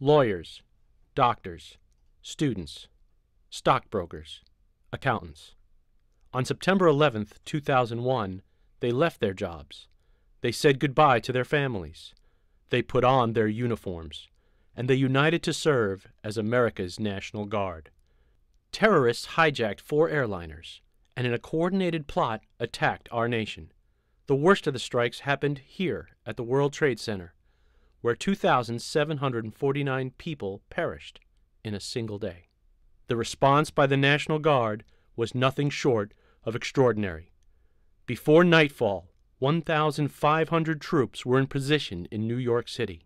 lawyers, doctors, students, stockbrokers, accountants. On September 11, 2001, they left their jobs. They said goodbye to their families. They put on their uniforms, and they united to serve as America's National Guard. Terrorists hijacked 4 airliners, and in a coordinated plot attacked our nation. The worst of the strikes happened here at the World Trade Center, where 2,749 people perished in a single day. The response by the National Guard was nothing short of extraordinary. Before nightfall, 1,500 troops were in position in New York City.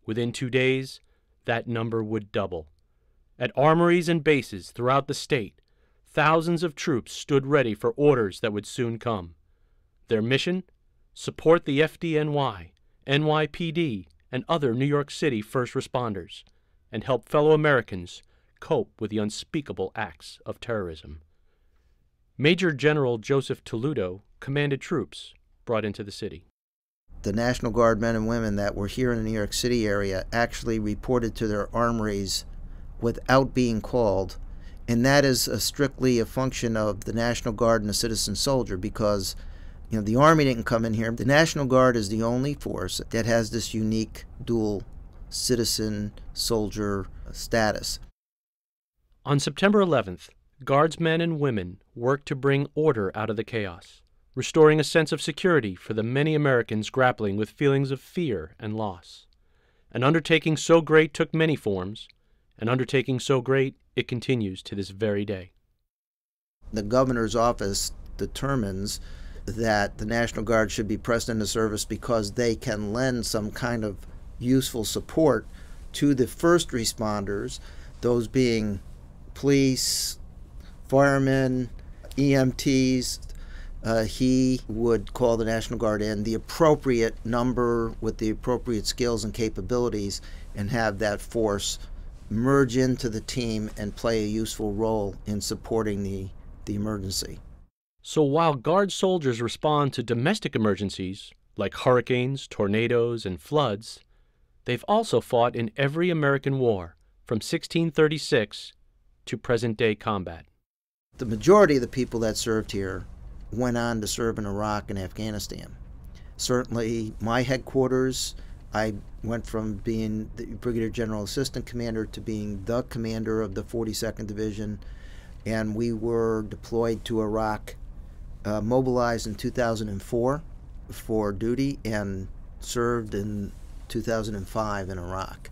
Within 2 days, that number would double. At armories and bases throughout the state, thousands of troops stood ready for orders that would soon come. Their mission? Support the FDNY, NYPD, and other New York City first responders, and help fellow Americans cope with the unspeakable acts of terrorism. Major General Joseph Toledo commanded troops brought into the city. The National Guard men and women that were here in the New York City area actually reported to their armories without being called, and that is strictly a function of the National Guard and the citizen soldier, because the Army didn't come in here. The National Guard is the only force that has this unique dual citizen-soldier status. On September 11th, Guardsmen and women worked to bring order out of the chaos, restoring a sense of security for the many Americans grappling with feelings of fear and loss. An undertaking so great took many forms. An undertaking so great it continues to this very day. The governor's office determines that the National Guard should be pressed into service because they can lend some kind of useful support to the first responders, those being police, firemen, EMTs. He would call the National Guard in the appropriate number with the appropriate skills and capabilities and have that force merge into the team and play a useful role in supporting the emergency. So while Guard soldiers respond to domestic emergencies, like hurricanes, tornadoes, and floods, they've also fought in every American war, from 1636 to present-day combat. The majority of the people that served here went on to serve in Iraq and Afghanistan. Certainly, my headquarters, I went from being the Brigadier General Assistant Commander to being the commander of the 42nd Division, and we were deployed to Iraq, mobilized in 2004 for duty, and served in 2005 in Iraq.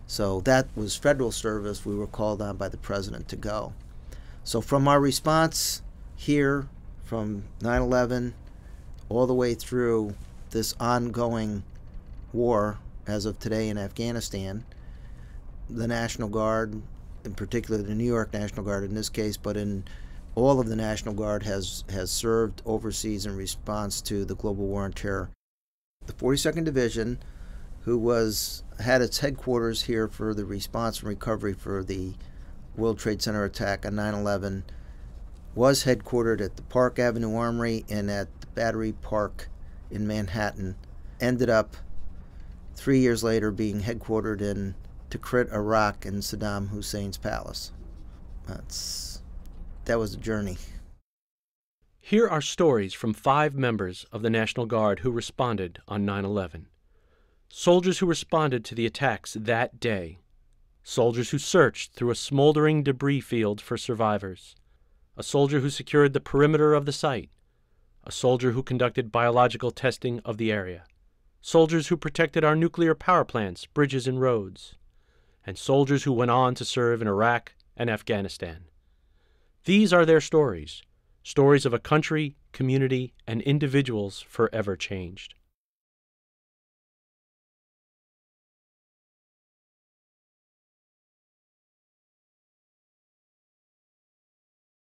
So that was federal service. We were called on by the President to go. So from our response here, from 9/11 all the way through this ongoing war as of today in Afghanistan, the National Guard, in particular the New York National Guard in this case, but in all of the National Guard has served overseas in response to the global war on terror. The 42nd Division, who had its headquarters here for the response and recovery for the World Trade Center attack on 9/11, was headquartered at the Park Avenue Armory and at the Battery Park in Manhattan. Ended up 3 years later being headquartered in Tikrit, Iraq, in Saddam Hussein's palace. That was a journey. Here are stories from 5 members of the National Guard who responded on 9/11. Soldiers who responded to the attacks that day. Soldiers who searched through a smoldering debris field for survivors. A soldier who secured the perimeter of the site. A soldier who conducted biological testing of the area. Soldiers who protected our nuclear power plants, bridges, and roads. And soldiers who went on to serve in Iraq and Afghanistan. These are their stories, stories of a country, community, and individuals forever changed.